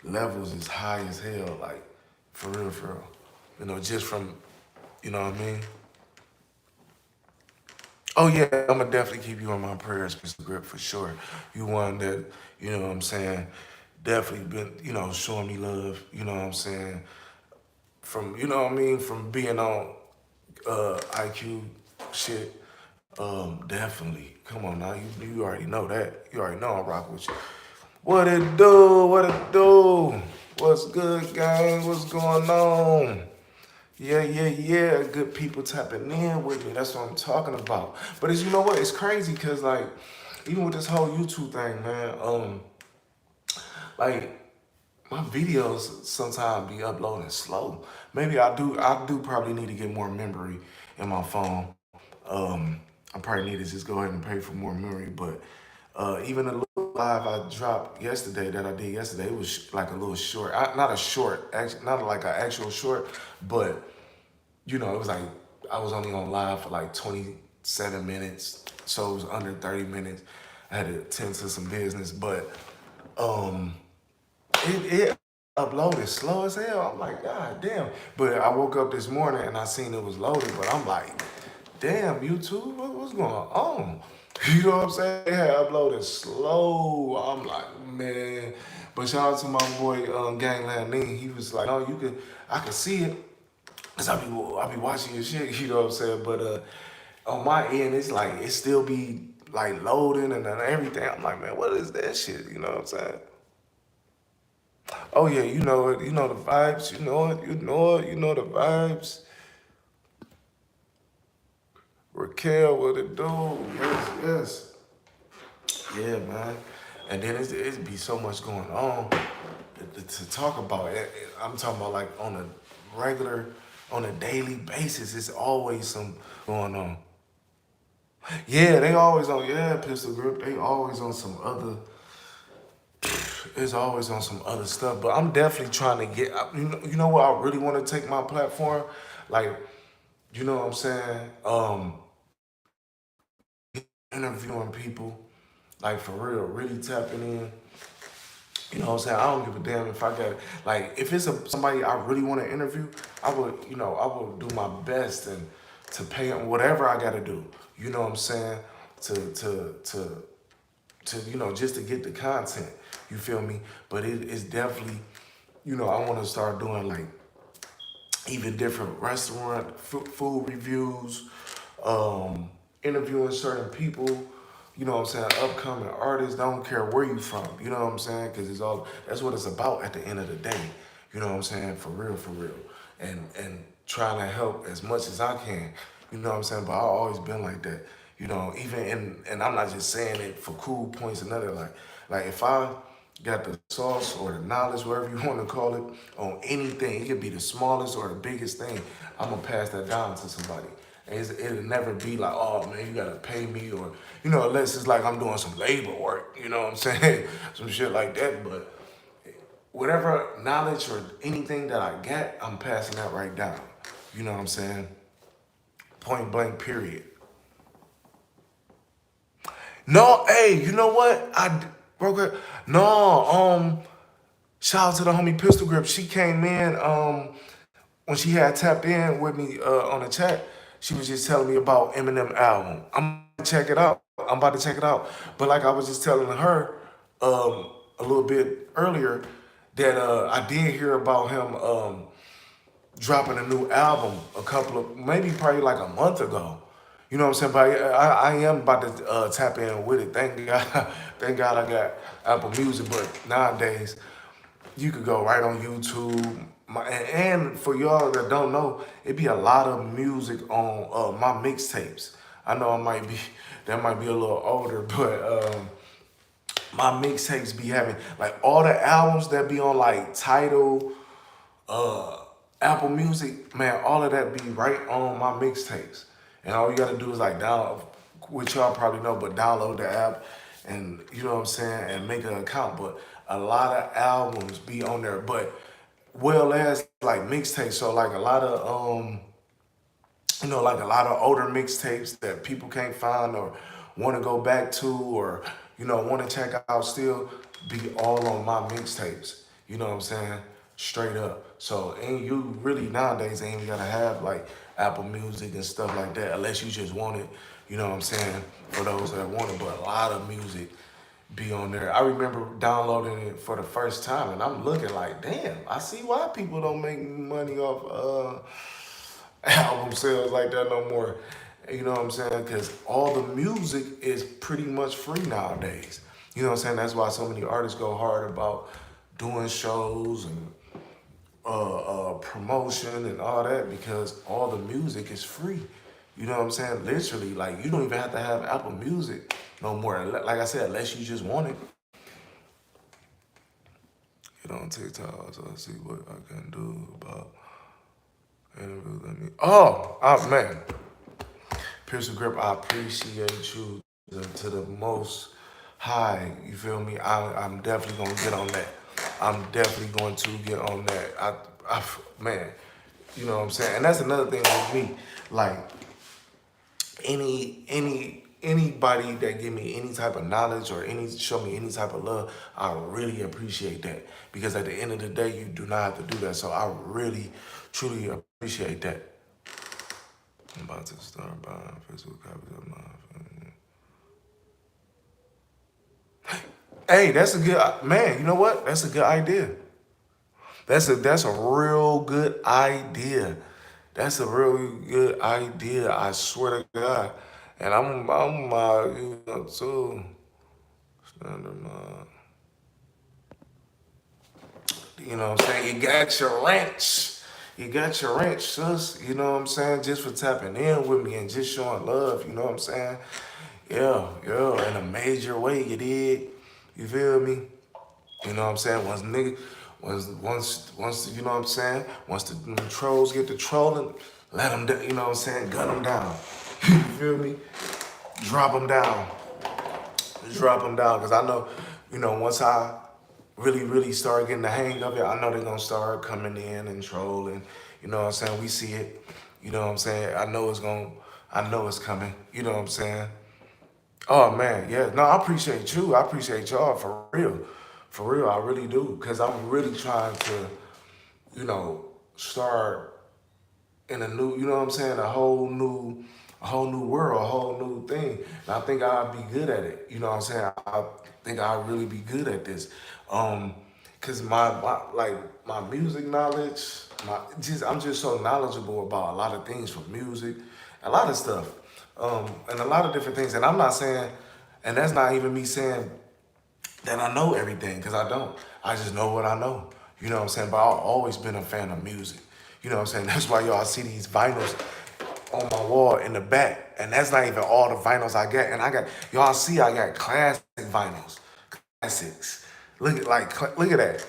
levels is high as hell, like for real, for real. You know, just from, you know what I mean? Oh yeah, I'm gonna definitely keep you on my prayers, Mr. Grip, for sure. You one that, you know what I'm saying, definitely been, you know, showing me love, you know what I'm saying? From, you know what I mean, from being on IQ shit. Definitely. Come on now, you already know that. You already know I'm rocking with you. What it do? What it do? What's good, gang? What's going on? Yeah. Good people tapping in with me. That's what I'm talking about. But you know what? It's crazy because like, even with this whole YouTube thing, man. Like my videos sometimes be uploading slow. Maybe I do probably need to get more memory in my phone. I probably need to just go ahead and pay for more memory. But even the little live I dropped yesterday that I did yesterday, it was like a little short. Not a short, actually, not like an actual short, but it was like I was only on live for like 27 minutes, so it was under 30 minutes. I had to attend to some business, but um, it uploaded slow as hell. I'm like, God damn. But I woke up this morning and I seen it was loaded, but I'm like, damn, YouTube, what's going on? You know what I'm saying? It had uploaded slow. I'm like, man. But shout out to my boy Gangland Lee. He was like, oh, I could see it. Cause I be watching your shit, you know what I'm saying? But on my end, it's like it still be like loading and then everything. I'm like, man, what is that shit? You know what I'm saying? Oh yeah, you know it. You know the vibes. You know it. You know it. You know the vibes. Raquel, what it do? Yes. Yeah, man. And then it be so much going on to talk about. I'm talking about like on a regular, on a daily basis. It's always some going on. Yeah, they always on. Yeah, pistol grip. They always on some other. It's always on some other stuff. But I'm definitely trying to get. You know what? I really want to take my platform, like, you know what I'm saying? Interviewing people, like for real, really tapping in. You know what I'm saying? I don't give a damn if I got like if it's somebody I really want to interview, I will do my best and to pay them whatever I got to do. You know what I'm saying? To just to get the content. You feel me? But it's definitely, I want to start doing like even different restaurant food reviews, interviewing certain people. You know what I'm saying? Upcoming artists. Don't care where you from. You know what I'm saying? Because that's what it's about at the end of the day. You know what I'm saying? For real, for real. And trying to help as much as I can. You know what I'm saying? But I've always been like that. Even and I'm not just saying it for cool points and nothing. Like if I got the sauce or the knowledge, whatever you want to call it, on anything, it could be the smallest or the biggest thing, I'm gonna pass that down to somebody. And it'll never be like, oh man, you gotta pay me, or unless it's like I'm doing some labor work, you know what I'm saying? Some shit like that. But whatever knowledge or anything that I get, I'm passing that right down. You know what I'm saying? Point blank, period. No, hey, you know what? Broker. No, shout out to the homie Pistol Grip. She came in when she had tapped in with me on the chat. She was just telling me about Eminem album. I'm about to check it out. I'm about to check it out. But like I was just telling her a little bit earlier that I did hear about him dropping a new album maybe probably like a month ago. You know what I'm saying? But I am about to tap in with it. Thank God, thank God I got Apple Music. But nowadays, you could go right on YouTube. And for y'all that don't know, it be a lot of music on my mixtapes. I know that might be a little older, but my mixtapes be having like all the albums that be on like Tidal, uh, Apple Music, man, all of that be right on my mixtapes. And all you gotta do is like download, which y'all probably know, but download the app and you know what I'm saying, and make an account. But a lot of albums be on there, but well as like mixtapes. So like a lot of like a lot of older mixtapes that people can't find or want to go back to or, want to check out still be all on my mixtapes. You know what I'm saying? Straight up. So, and you really nowadays ain't even gotta have like Apple Music and stuff like that unless you just want it, you know what I'm saying, for those that want it. But a lot of music be on there. I remember downloading it for the first time and I'm looking like, damn, I see why people don't make money off album sales like that no more. You know what I'm saying? Because all the music is pretty much free nowadays. You know what I'm saying? That's why so many artists go hard about doing shows and promotion and all that because all the music is free. You know what I'm saying? Literally, like you don't even have to have Apple Music no more. Like I said, unless you just want it. Get on TikTok so I see what I can do about interviews. Man, Pearson Grip, I appreciate you to the most high. You feel me? I'm definitely gonna get on that. I'm definitely going to get on that. Man, you know what I'm saying? And that's another thing with me. Like anybody that give me any type of knowledge or show me any type of love, I really appreciate that. Because at the end of the day, you do not have to do that. So I really, truly appreciate that. I'm about to start buying physical copies of my. Hey, that's a good man. You know what? That's a good idea. That's a real good idea. That's a really good idea. I swear to God. And I'm you know too. Standard, you know what I'm saying? You got your wrench. You got your wrench, sis. You know what I'm saying? Just for tapping in with me and just showing love. You know what I'm saying? Yeah, in a major way, you did. You feel me? You know what I'm saying? Once you know what I'm saying? Once the trolls get to trolling, let them, you know what I'm saying? Gun them down. You feel me? Drop them down. Drop them down. Because I know, you know, once I really start getting the hang of it, I know they're going to start coming in and trolling. You know what I'm saying? We see it. You know what I'm saying? I know it's coming. You know what I'm saying? Oh man, yeah. No, I appreciate you. I appreciate y'all for real. For real, I really do. Cause I'm really trying to, you know, start in a new, you know what I'm saying, a whole new world, a whole new thing. And I think I'll be good at it. You know what I'm saying? I think I'll really be good at this. Cause my music knowledge, I'm just so knowledgeable about a lot of things from music, a lot of stuff. And a lot of different things. And I'm not saying, and that's not even me saying that I know everything, because I don't. I just know what I know. You know what I'm saying? But I've always been a fan of music. You know what I'm saying? That's why y'all see these vinyls on my wall in the back. And that's not even all the vinyls I got. And y'all see I got classic vinyls. Classics. Look at that.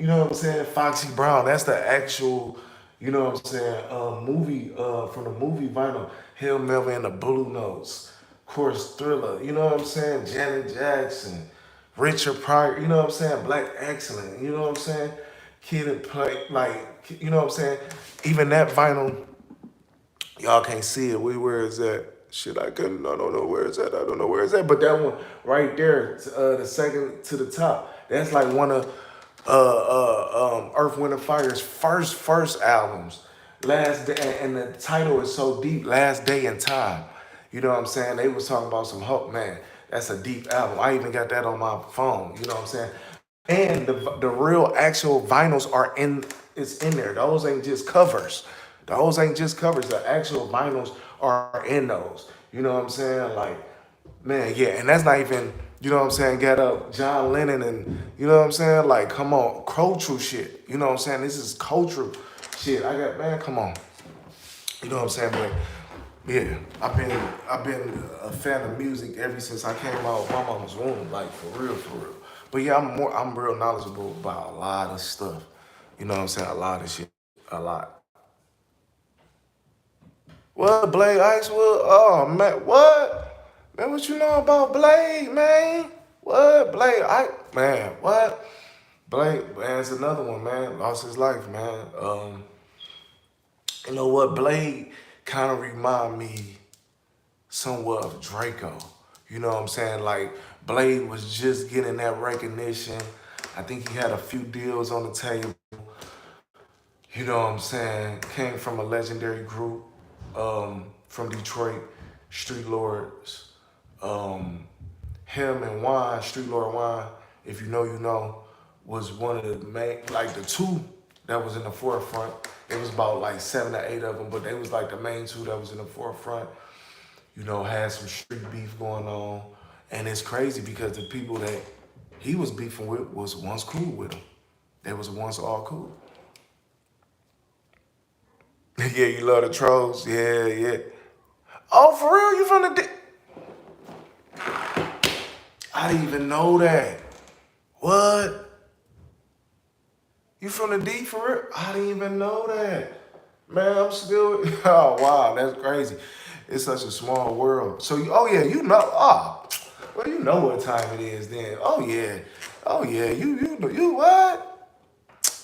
You know what I'm saying? Foxy Brown, that's the actual, you know what I'm saying, movie, from the movie vinyl. Hail Melvin and the Blue Notes. Of course, Thriller, you know what I'm saying? Janet Jackson, Richard Pryor, you know what I'm saying? Black Excellent, you know what I'm saying? Kid and Play, like, you know what I'm saying? Even that vinyl, y'all can't see it. Where is that? Shit, I don't know where it's at. I don't know where it's at. But that one right there, the second to the top, that's like one of Earth, Wind, and Fire's first albums. Last Day, and the title is so deep. Last Day in Time. You know what I'm saying? They was talking about some hope, man. That's a deep album. I even got that on my phone. You know what I'm saying? And the real actual vinyls are it's in there. Those ain't just covers. Those ain't just covers. The actual vinyls are in those. You know what I'm saying? Like, man, yeah. And that's not even, you know what I'm saying, got up John Lennon and, you know what I'm saying? Like, come on, cultural shit. You know what I'm saying? This is cultural shit. Man, come on. You know what I'm saying? But yeah, I've been a fan of music ever since I came out of my mama's womb, like for real, for real. But yeah, I'm real knowledgeable about a lot of stuff. You know what I'm saying? A lot of shit. A lot. What, Blade Icewood? Oh man, what? Man, what you know about Blade, man? What? Man, what? Blade, man, it's another one, man. Lost his life, man. You know what? Blade kind of remind me somewhat of Draco. You know what I'm saying? Like, Blade was just getting that recognition. I think he had a few deals on the table. You know what I'm saying? Came from a legendary group from Detroit, Street Lords. Um, him and Wine, Street Lord Wine, if you know, was one of the main, like the two that was in the forefront. It was about like 7 or 8 of them, but they was like the main two that was in the forefront. You know, had some street beef going on. And it's crazy because the people that he was beefing with was once cool with him. They was once all cool. Yeah, you love the trolls. Yeah, yeah. Oh, for real? You from the D? I didn't even know that. What? You from the D for real? I didn't even know that. Man, I'm still. Oh wow, that's crazy. It's such a small world. So, oh yeah, you know. Oh, well, you know what time it is then. Oh yeah, oh yeah. You what?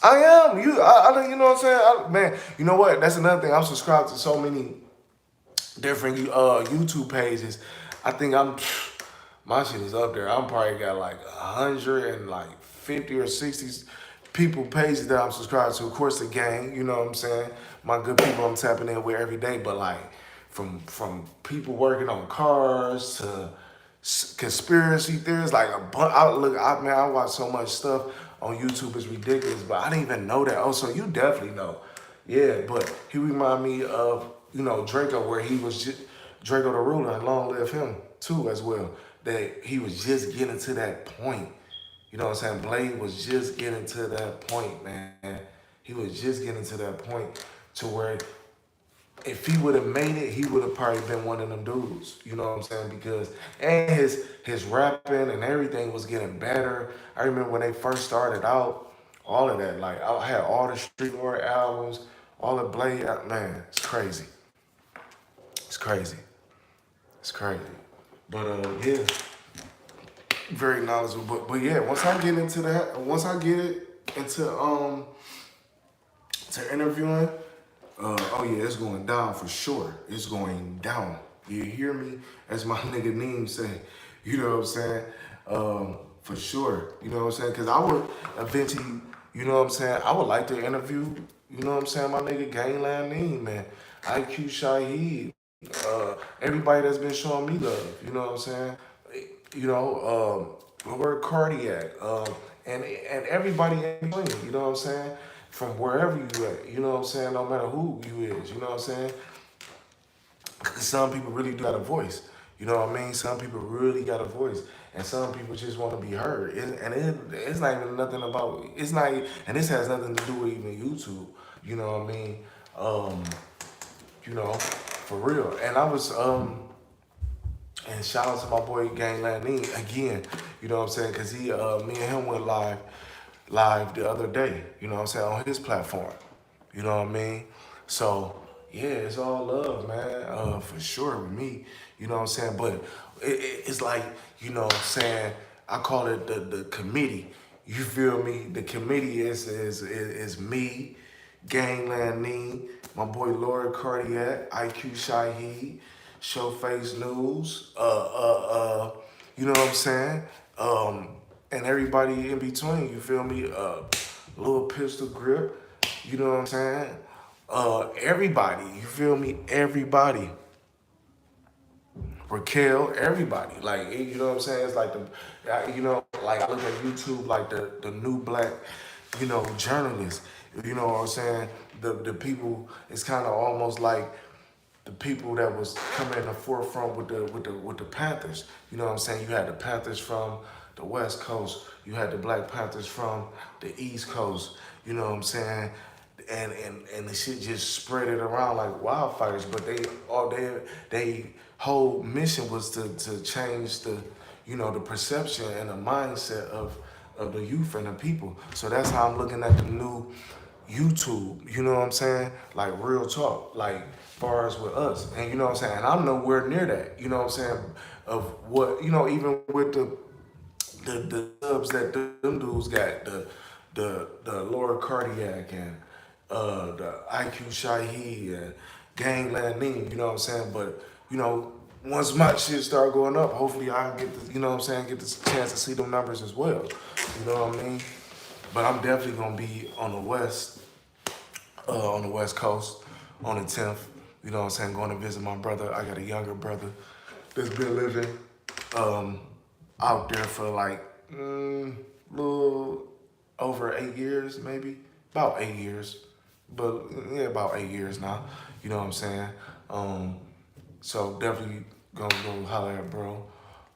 I am. You know what I'm saying? Man, you know what? That's another thing. I'm subscribed to so many different YouTube pages. I think my shit is up there. I'm probably got like 150 or 60 people pages that I'm subscribed to. Of course, the gang. You know what I'm saying? My good people I'm tapping in with every day. But like from people working on cars to conspiracy theories, like a bunch. Man, I watch so much stuff on YouTube. It's ridiculous. But I didn't even know that. Oh, so you definitely know. Yeah, but he remind me of, Draco, where he was just, Draco the ruler, and long live him too as well. That he was just getting to that point. You know what I'm saying? Blade was just getting to that point, man. He was just getting to that point to where if he would have made it, he would have probably been one of them dudes. You know what I'm saying? Because and his rapping and everything was getting better. I remember when they first started out, all of that. Like I had all the Street Lord albums, all the Blade. Man, it's crazy. It's crazy. It's crazy. But yeah, very knowledgeable. But yeah, once I get into that, once I get it into to interviewing, oh yeah, it's going down for sure. It's going down. You hear me? As my nigga Neem say. You know what I'm saying? For sure. You know what I'm saying? Because I would eventually, you know what I'm saying? I would like to interview, you know what I'm saying, my nigga Gangland Neem, man. IQ Shaheed. Everybody that's been showing me love, you know what I'm saying? We're cardiac, and everybody in between, you know what I'm saying? From wherever you at, you know what I'm saying? No matter who you is, you know what I'm saying? 'Cause some people really do got a voice, you know what I mean? Some people really got a voice, and some people just want to be heard. It's not even nothing about, it's not, and this has nothing to do with even YouTube, you know what I mean? Um, for real. And I was, and shout out to my boy Gangland Nee again, you know what I'm saying? Cause me and him went live the other day, you know what I'm saying, on his platform, you know what I mean? So yeah, it's all love, man, for sure with me, you know what I'm saying? But it's like, you know what I'm saying, I call it the committee, you feel me? The committee is me, Gangland Nee, my boy Lord Cardiac, IQ Shaheed, Showface News, you know what I'm saying? And everybody in between, you feel me? Little Pistol Grip, you know what I'm saying? Everybody, you feel me? Everybody. Raquel, everybody. Like, you know what I'm saying? It's like like I look at YouTube like the new black, journalists. You know what I'm saying? The people, it's kind of almost like the people that was coming in the forefront with the Panthers. You know what I'm saying? You had the Panthers from the West Coast. You had the Black Panthers from the East Coast. You know what I'm saying? And the shit just spread it around like wildfires. But they whole mission was to change the perception and the mindset of the youth and the people. So that's how I'm looking at the new YouTube, you know what I'm saying? Like real talk, like far as with us. And you know what I'm saying? And I'm nowhere near that, you know what I'm saying? Of what, even with the subs that them dudes got, the Laura Cardiac and the IQ Shaheed and Gangland Neem, you know what I'm saying? But, once my shit start going up, hopefully I can get the, you know what I'm saying, get the chance to see them numbers as well. You know what I mean? But I'm definitely gonna be on the West Coast on the 10th. You know what I'm saying? Going to visit my brother. I got a younger brother that's been living out there for like little over 8 years, maybe about 8 years. But yeah, about 8 years now. You know what I'm saying? So definitely gonna go holler at bro.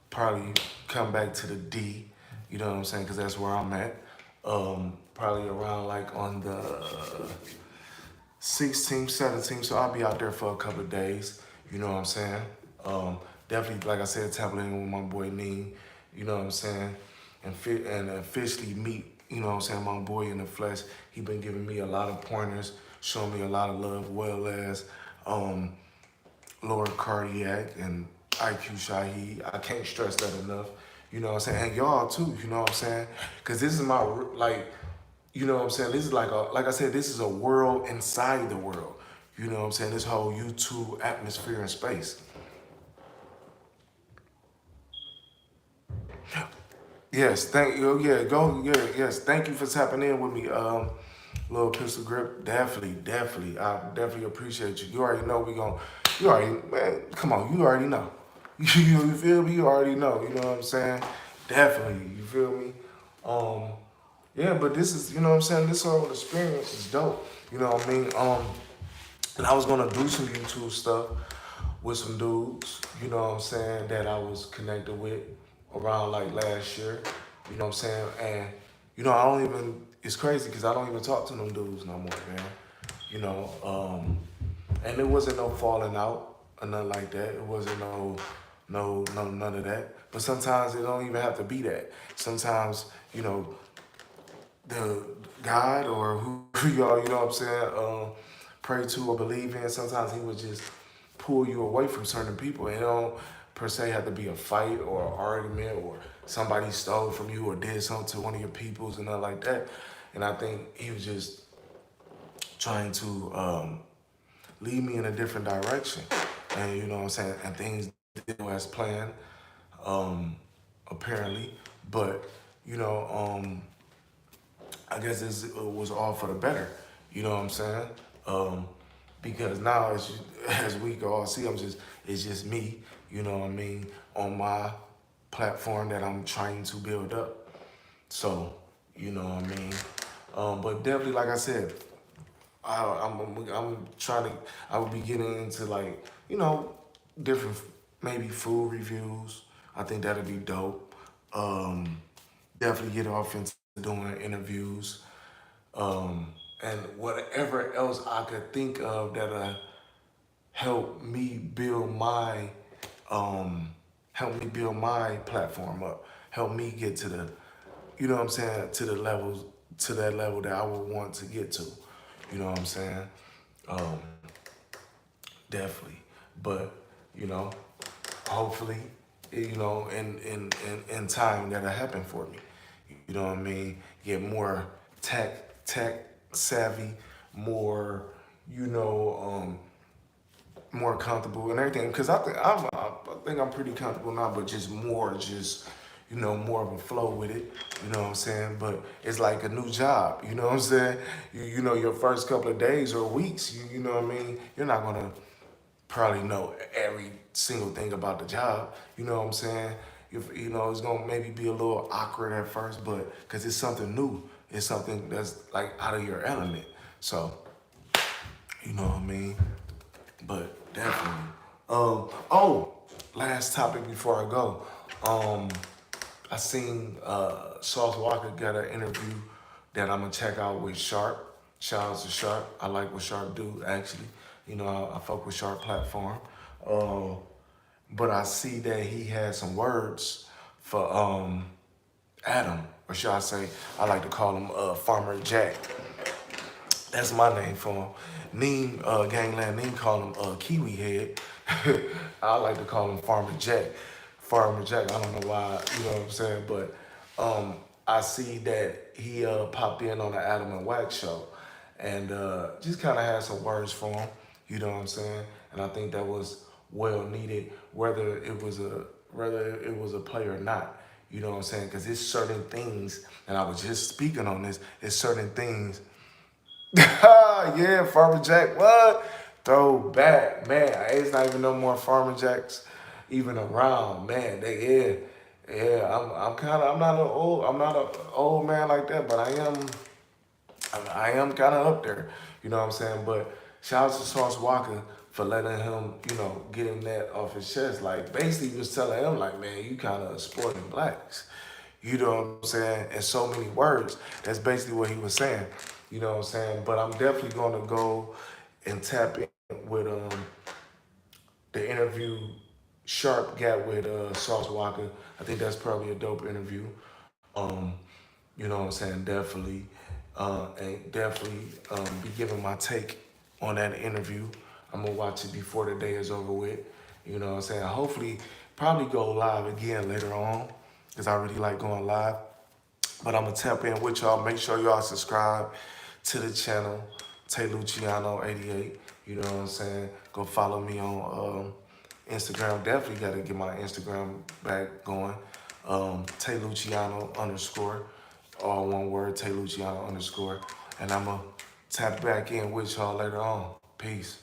Probably come back to the D. You know what I'm saying? Because that's where I'm at. Probably around like on the 16th, 17th, so I'll be out there for a couple of days. You know what I'm saying? Definitely, like I said, tapping in with my boy Neem. You know what I'm saying? And officially meet, you know what I'm saying, my boy in the flesh. He been giving me a lot of pointers, showing me a lot of love, well as Lord Cardiac and IQ Shaheed. I can't stress that enough. You know what I'm saying? And y'all too, you know what I'm saying? Because this is my, like, you know what I'm saying? This is like I said, this is a world inside the world. You know what I'm saying? This whole YouTube atmosphere and space. Yes, thank you. Yeah, go. Yeah, yes. Thank you for tapping in with me, little pistol grip. Definitely. I definitely appreciate you. You already know we gon' You already, man. Come on, you already know. You feel me? You already know. You know what I'm saying? Definitely. You feel me? Um, yeah. But this is, you know what I'm saying. This whole experience is dope. You know what I mean? And I was gonna do some YouTube stuff with some dudes, you know what I'm saying, that I was connected with around like last year, you know what I'm saying? And, you know, I don't even, it's crazy because I don't even talk to them dudes no more, man. You know, and it wasn't no falling out or nothing like that. It wasn't none of that. But sometimes it don't even have to be that. Sometimes, you know, the God or who y'all, you know what I'm saying, pray to or believe in, sometimes he would just pull you away from certain people. It don't per se have to be a fight or an argument or somebody stole from you or did something to one of your peoples and nothing like that. And I think he was just trying to lead me in a different direction. And you know what I'm saying? And things didn't go as planned, um, apparently. But, you know, I guess this was all for the better. You know what I'm saying? Because now, as we can all see, it's just me. You know what I mean? On my platform that I'm trying to build up. So, you know what I mean? But definitely, like I said, I'm trying to. I would be getting into like, you know, different maybe food reviews. I think that'd be dope. Um, Definitely get off into doing interviews, and whatever else I could think of that help me build my um, help me build my platform up, help me get to the, you know what I'm saying, to that level that I would want to get to. You know what I'm saying? Um, Definitely. But, you know, hopefully, you know, in time that'll happen for me. You know what I mean? Get more tech savvy, more, you know, more comfortable and everything. Because I think I'm pretty comfortable now, but just you know, more of a flow with it. You know what I'm saying? But it's like a new job. You know what I'm saying? You know, your first couple of days or weeks, you know what I mean? You're not gonna probably know every single thing about the job. You know what I'm saying? You know, it's gonna maybe be a little awkward at first, but because it's something new, it's something that's like out of your element. So, you know what I mean? But definitely. Oh, last topic before I go. Um, I seen Sauce Walker got an interview that I'm gonna check out with Sharp. Shout out to Sharp. I like what Sharp do actually. You know, I fuck with Sharp platform. Uh, but I see that he had some words for Adam, or should I say, I like to call him Farmer Jack. That's my name for him. Neem, Gangland Neem call him Kiwi Head. I like to call him Farmer Jack. Farmer Jack, I don't know why, you know what I'm saying? But I see that he popped in on the Adam and Wax show and just kind of had some words for him, you know what I'm saying? And I think that was well needed, whether it was a play or not. You know what I'm saying? Because it's certain things, and I was just speaking on this, it's certain things. Yeah, Farmer Jack, what? Throwback, man. It's not even no more Farmer Jacks even around, man. I'm kind of, I'm not an old man like that, but I am kind of up there. You know what I'm saying? But shout out to Sauce Walker for letting him, you know, get him that off his chest. Like, basically, he was telling him, like, man, you kind of sporting blacks. You know what I'm saying? In so many words, that's basically what he was saying. You know what I'm saying? But I'm definitely gonna go and tap in with the interview Sharp got with Sauce Walker. I think that's probably a dope interview. Um, you know what I'm saying? Definitely, and definitely be giving my take on that interview. I'm gonna watch it before the day is over with. You know what I'm saying? Hopefully, probably go live again later on, because I really like going live. But I'm gonna tap in with y'all. Make sure y'all subscribe to the channel, Tay Luciano 88. You know what I'm saying? Go follow me on Instagram. Definitely gotta get my Instagram back going. Tay Luciano underscore, all one word, Tay Luciano underscore. And I'm gonna tap back in with y'all later on. Peace.